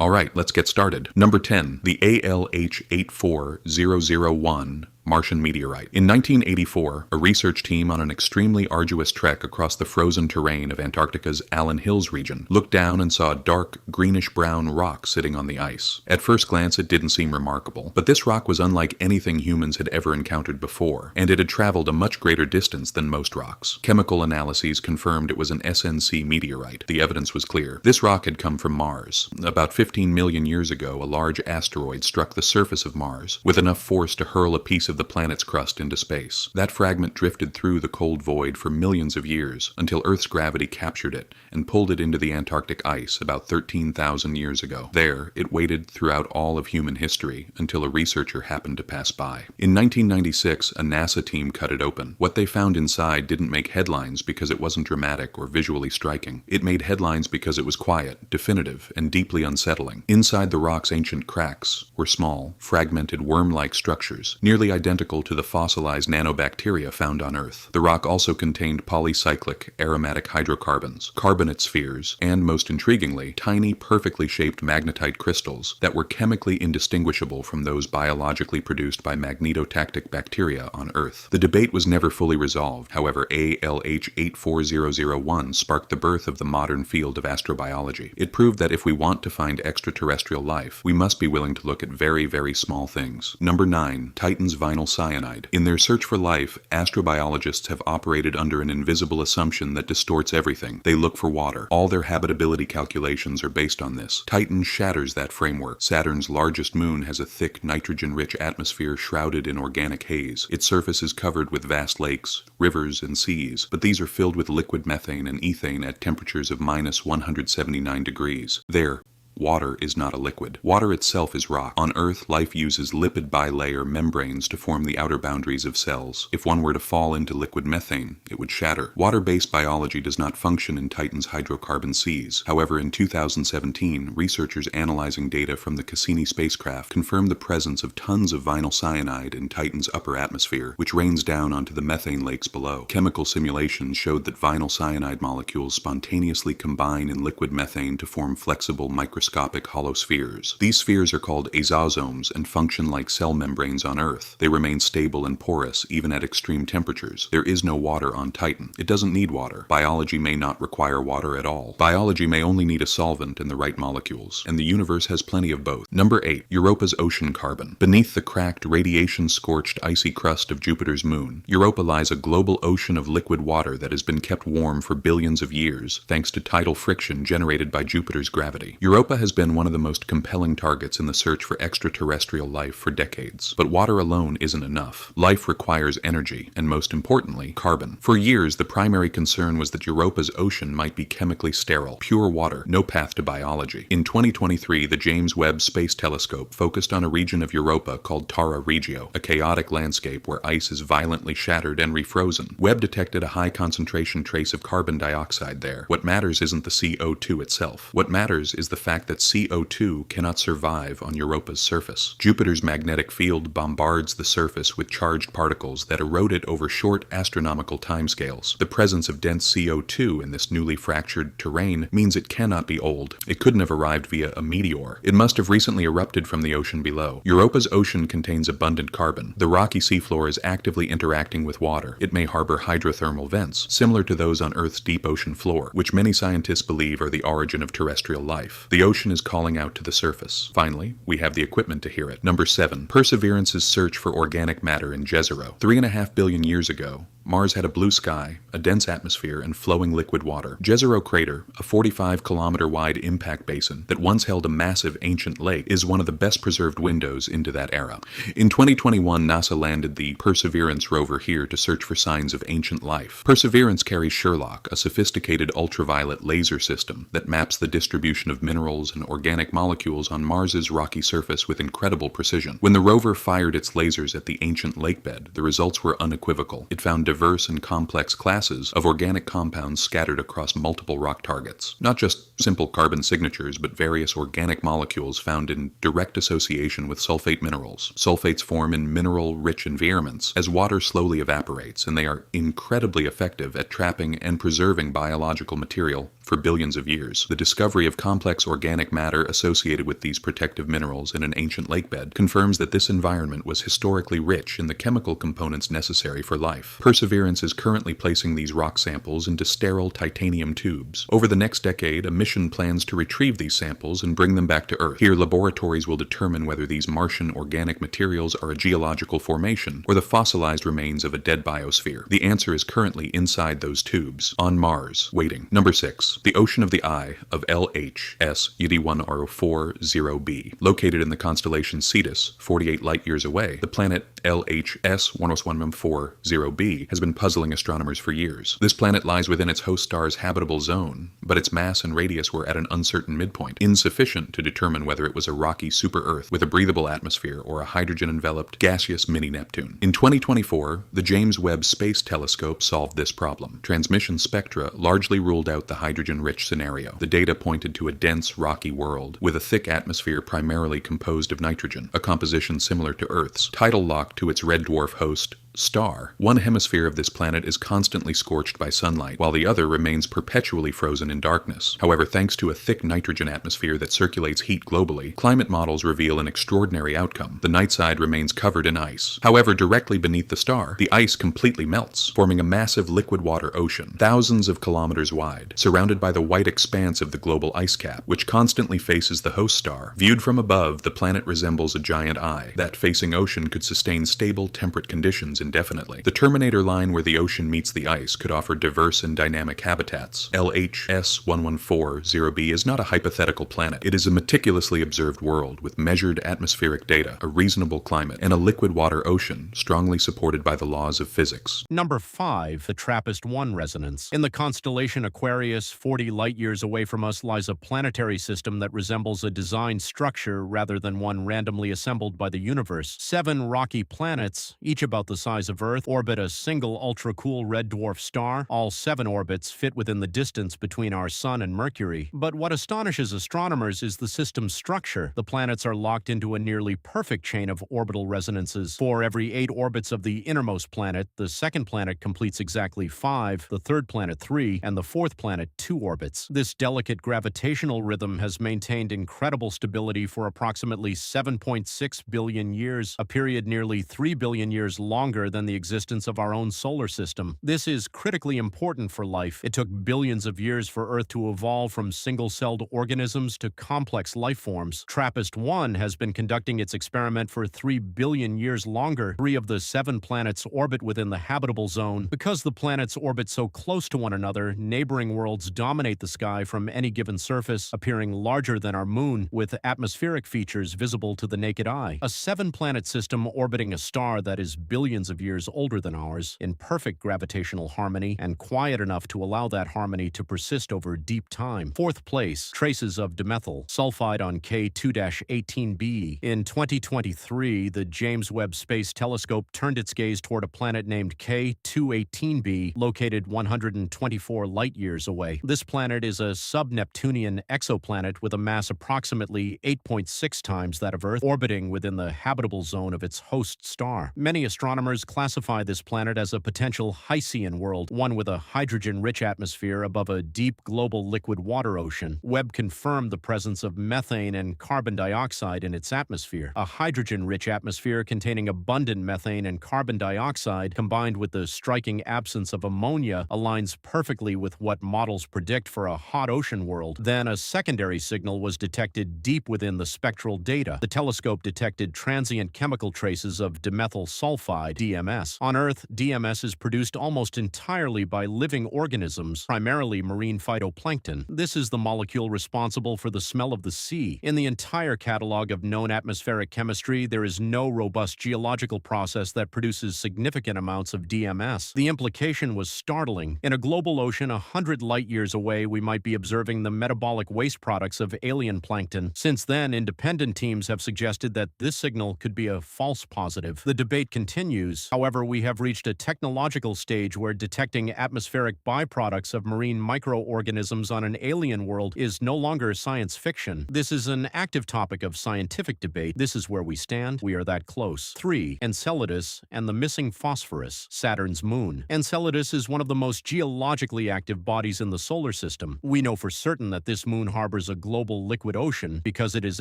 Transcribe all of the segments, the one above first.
Alright, let's get started. Number 10, the ALH 84001 Martian meteorite. In 1984, a research team on an extremely arduous trek across the frozen terrain of Antarctica's Allen Hills region looked down and saw a dark, greenish-brown rock sitting on the ice. At first glance, it didn't seem remarkable, but this rock was unlike anything humans had ever encountered before, and it had traveled a much greater distance than most rocks. Chemical analyses confirmed it was an SNC meteorite. The evidence was clear. This rock had come from Mars. About 15 million years ago, a large asteroid struck the surface of Mars with enough force to hurl a piece of the planet's crust into space. That fragment drifted through the cold void for millions of years until Earth's gravity captured it and pulled it into the Antarctic ice about 13,000 years ago. There, it waited throughout all of human history until a researcher happened to pass by. In 1996, a NASA team cut it open. What they found inside didn't make headlines because it wasn't dramatic or visually striking. It made headlines because it was quiet, definitive, and deeply unsettling. Inside the rock's ancient cracks were small, fragmented worm-like structures, nearly identical to the fossilized nanobacteria found on Earth. The rock also contained polycyclic aromatic hydrocarbons, carbonate spheres, and, most intriguingly, tiny, perfectly shaped magnetite crystals that were chemically indistinguishable from those biologically produced by magnetotactic bacteria on Earth. The debate was never fully resolved. However, ALH 84001 sparked the birth of the modern field of astrobiology. It proved that if we want to find extraterrestrial life, we must be willing to look at very, very small things. Number 9. Titan's vinyl cyanide. In their search for life, astrobiologists have operated under an invisible assumption that distorts everything. They look for water. All their habitability calculations are based on this. Titan shatters that framework. Saturn's largest moon has a thick, nitrogen-rich atmosphere shrouded in organic haze. Its surface is covered with vast lakes, rivers, and seas, but these are filled with liquid methane and ethane at temperatures of minus 179 degrees. There, water is not a liquid. Water itself is rock. On Earth, life uses lipid bilayer membranes to form the outer boundaries of cells. If one were to fall into liquid methane, it would shatter. Water-based biology does not function in Titan's hydrocarbon seas. However, in 2017, researchers analyzing data from the Cassini spacecraft confirmed the presence of tons of vinyl cyanide in Titan's upper atmosphere, which rains down onto the methane lakes below. Chemical simulations showed that vinyl cyanide molecules spontaneously combine in liquid methane to form flexible microscopic hollow spheres. These spheres are called azosomes and function like cell membranes on Earth. They remain stable and porous even at extreme temperatures. There is no water on Titan. It doesn't need water. Biology may not require water at all. Biology may only need a solvent and the right molecules, and the universe has plenty of both. Number 8. Europa's ocean carbon. Beneath the cracked, radiation-scorched, icy crust of Jupiter's moon, Europa lies a global ocean of liquid water that has been kept warm for billions of years thanks to tidal friction generated by Jupiter's gravity. Europa has been one of the most compelling targets in the search for extraterrestrial life for decades. But water alone isn't enough. Life requires energy, and most importantly, carbon. For years, the primary concern was that Europa's ocean might be chemically sterile, pure water, no path to biology. In 2023, the James Webb Space Telescope focused on a region of Europa called Terra Regio, a chaotic landscape where ice is violently shattered and refrozen. Webb detected a high concentration trace of carbon dioxide there. What matters isn't the CO2 itself. What matters is the fact that CO2 cannot survive on Europa's surface. Jupiter's magnetic field bombards the surface with charged particles that erode it over short astronomical timescales. The presence of dense CO2 in this newly fractured terrain means it cannot be old. It couldn't have arrived via a meteor. It must have recently erupted from the ocean below. Europa's ocean contains abundant carbon. The rocky seafloor is actively interacting with water. It may harbor hydrothermal vents, similar to those on Earth's deep ocean floor, which many scientists believe are the origin of terrestrial life. The ocean is calling out to the surface. Finally, we have the equipment to hear it. Number 7. Perseverance's search for organic matter in Jezero. 3.5 billion years ago, Mars had a blue sky, a dense atmosphere, and flowing liquid water. Jezero Crater, a 45-kilometer-wide impact basin that once held a massive ancient lake, is one of the best-preserved windows into that era. In 2021, NASA landed the Perseverance rover here to search for signs of ancient life. Perseverance carries Sherlock, a sophisticated ultraviolet laser system that maps the distribution of minerals and organic molecules on Mars's rocky surface with incredible precision. When the rover fired its lasers at the ancient lakebed, the results were unequivocal. It found diverse and complex classes of organic compounds scattered across multiple rock targets. Not just simple carbon signatures, but various organic molecules found in direct association with sulfate minerals. Sulfates form in mineral-rich environments as water slowly evaporates, and they are incredibly effective at trapping and preserving biological material for billions of years. The discovery of complex organic matter associated with these protective minerals in an ancient lakebed confirms that this environment was historically rich in the chemical components necessary for life. Perseverance is currently placing these rock samples into sterile titanium tubes. Over the next decade, a mission plans to retrieve these samples and bring them back to Earth. Here, laboratories will determine whether these Martian organic materials are a geological formation or the fossilized remains of a dead biosphere. The answer is currently inside those tubes, on Mars, waiting. Number 6. The Ocean of the Eye of LHS UD1040b. Located in the constellation Cetus, 48 light-years away, the planet LHS 104140b has been puzzling astronomers for years. This planet lies within its host star's habitable zone, but its mass and radius were at an uncertain midpoint, insufficient to determine whether it was a rocky super-Earth with a breathable atmosphere or a hydrogen-enveloped gaseous mini-Neptune. In 2024, the James Webb Space Telescope solved this problem. Transmission spectra largely ruled out the hydrogen-rich scenario. The data pointed to a dense, rocky world with a thick atmosphere primarily composed of nitrogen, a composition similar to Earth's, tidal locked to its red dwarf host star. One hemisphere of this planet is constantly scorched by sunlight, while the other remains perpetually frozen in darkness. However, thanks to a thick nitrogen atmosphere that circulates heat globally, climate models reveal an extraordinary outcome. The night side remains covered in ice. However, directly beneath the star, the ice completely melts, forming a massive liquid water ocean, thousands of kilometers wide, surrounded by the white expanse of the global ice cap, which constantly faces the host star. Viewed from above, the planet resembles a giant eye. That facing ocean could sustain stable, temperate conditions indefinitely. The terminator line where the ocean meets the ice could offer diverse and dynamic habitats. LHS 1140b is not a hypothetical planet. It is a meticulously observed world with measured atmospheric data, a reasonable climate, and a liquid water ocean strongly supported by the laws of physics. Number 5. The TRAPPIST-1 resonance. In the constellation Aquarius, 40 light-years away from us, lies a planetary system that resembles a designed structure rather than one randomly assembled by the universe. 7 rocky planets, each about the size of Earth, orbit a single ultra-cool red dwarf star. All 7 orbits fit within the distance between our Sun and Mercury. But what astonishes astronomers is the system's structure. The planets are locked into a nearly perfect chain of orbital resonances. For every 8 orbits of the innermost planet, the second planet completes exactly 5, the third planet 3, and the fourth planet 2 orbits. This delicate gravitational rhythm has maintained incredible stability for approximately 7.6 billion years, a period nearly 3 billion years longer than the existence of our own solar system. This is critically important for life. It took billions of years for Earth to evolve from single-celled organisms to complex life forms. TRAPPIST-1 has been conducting its experiment for 3 billion years longer. 3 of the 7 planets orbit within the habitable zone. Because the planets orbit so close to one another, neighboring worlds dominate the sky from any given surface, appearing larger than our moon, with atmospheric features visible to the naked eye. A 7-planet system orbiting a star that is billions of years older than ours, in perfect gravitational harmony, and quiet enough to allow that harmony to persist over deep time. 4th place, traces of dimethyl sulfide on K2-18b. In 2023, the James Webb Space Telescope turned its gaze toward a planet named K2-18b, located 124 light-years away. This planet is a sub-Neptunian exoplanet with a mass approximately 8.6 times that of Earth, orbiting within the habitable zone of its host star. Many astronomers classify this planet as a potential Hycean world, one with a hydrogen-rich atmosphere above a deep global liquid water ocean. Webb confirmed the presence of methane and carbon dioxide in its atmosphere. A hydrogen-rich atmosphere containing abundant methane and carbon dioxide, combined with the striking absence of ammonia, aligns perfectly with what models predict for a hot ocean world. Then a secondary signal was detected deep within the spectral data. The telescope detected transient chemical traces of dimethyl sulfide, DMS. On Earth, DMS is produced almost entirely by living organisms, primarily marine phytoplankton. This is the molecule responsible for the smell of the sea. In the entire catalog of known atmospheric chemistry, there is no robust geological process that produces significant amounts of DMS. The implication was startling. In a global ocean 100 light-years away, we might be observing the metabolic waste products of alien plankton. Since then, independent teams have suggested that this signal could be a false positive. The debate continues. use. However, we have reached a technological stage where detecting atmospheric byproducts of marine microorganisms on an alien world is no longer science fiction. This is an active topic of scientific debate. This is where we stand. We are that close. 3. Enceladus and the missing phosphorus, Saturn's moon. Enceladus is one of the most geologically active bodies in the solar system. We know for certain that this moon harbors a global liquid ocean because it is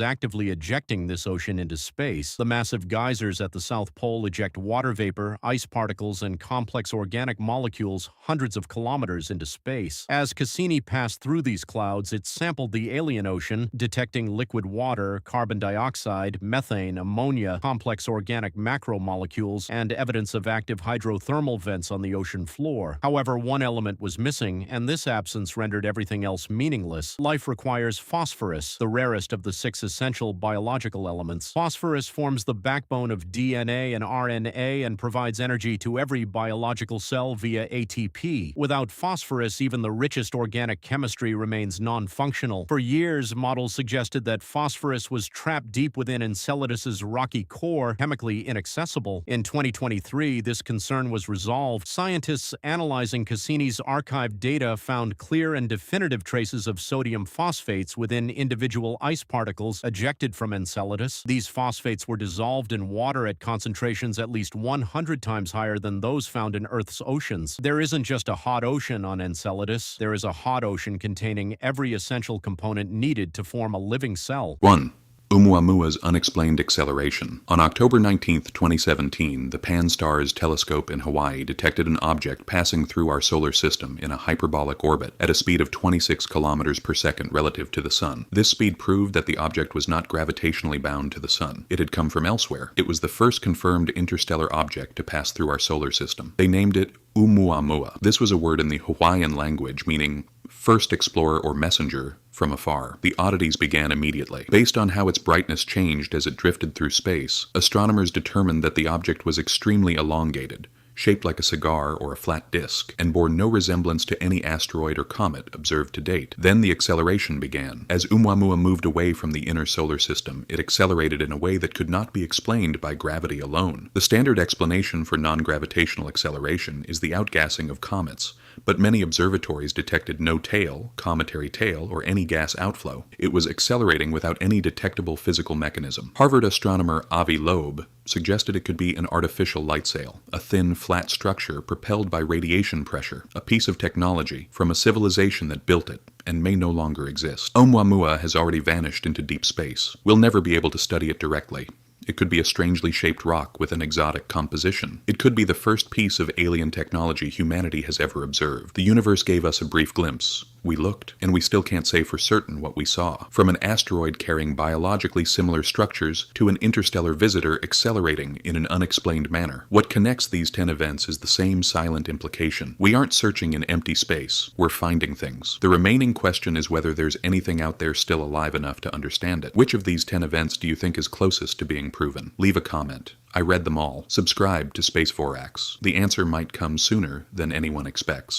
actively ejecting this ocean into space. The massive geysers at the South Pole eject water vapor, ice particles, and complex organic molecules hundreds of kilometers into space. As Cassini passed through these clouds, it sampled the alien ocean, detecting liquid water, carbon dioxide, methane, ammonia, complex organic macromolecules, and evidence of active hydrothermal vents on the ocean floor. However, one element was missing, and this absence rendered everything else meaningless. Life requires phosphorus, the rarest of the 6 essential biological elements. Phosphorus forms the backbone of DNA and RNA and provides energy to every biological cell via ATP. Without phosphorus, even the richest organic chemistry remains non-functional. For years, models suggested that phosphorus was trapped deep within Enceladus's rocky core, chemically inaccessible. In 2023, this concern was resolved. Scientists analyzing Cassini's archived data found clear and definitive traces of sodium phosphates within individual ice particles ejected from Enceladus. These phosphates were dissolved in water at concentrations at least 100 times higher than those found in Earth's oceans. There isn't just a hot ocean on Enceladus. There is a hot ocean containing every essential component needed to form a living cell. 1. Oumuamua's unexplained acceleration. On October 19, 2017, the Pan-STARRS telescope in Hawaii detected an object passing through our solar system in a hyperbolic orbit at a speed of 26 kilometers per second relative to the Sun. This speed proved that the object was not gravitationally bound to the Sun. It had come from elsewhere. It was the first confirmed interstellar object to pass through our solar system. They named it Oumuamua. This was a word in the Hawaiian language meaning first explorer or messenger from afar. The oddities began immediately. Based on how its brightness changed as it drifted through space, astronomers determined that the object was extremely elongated, shaped like a cigar or a flat disk, and bore no resemblance to any asteroid or comet observed to date. Then the acceleration began. As Oumuamua moved away from the inner solar system, it accelerated in a way that could not be explained by gravity alone. The standard explanation for non-gravitational acceleration is the outgassing of comets, but many observatories detected no tail, cometary tail, or any gas outflow. It was accelerating without any detectable physical mechanism. Harvard astronomer Avi Loeb suggested it could be an artificial light sail, a thin, flat structure propelled by radiation pressure, a piece of technology from a civilization that built it and may no longer exist. Oumuamua has already vanished into deep space. We'll never be able to study it directly. It could be a strangely shaped rock with an exotic composition. It could be the first piece of alien technology humanity has ever observed. The universe gave us a brief glimpse. We looked, and we still can't say for certain what we saw. From an asteroid carrying biologically similar structures to an interstellar visitor accelerating in an unexplained manner. What connects these 10 events is the same silent implication. We aren't searching in empty space. We're finding things. The remaining question is whether there's anything out there still alive enough to understand it. Which of these 10 events do you think is closest to being proven? Leave a comment. I read them all. Subscribe to Spacevorax. The answer might come sooner than anyone expects.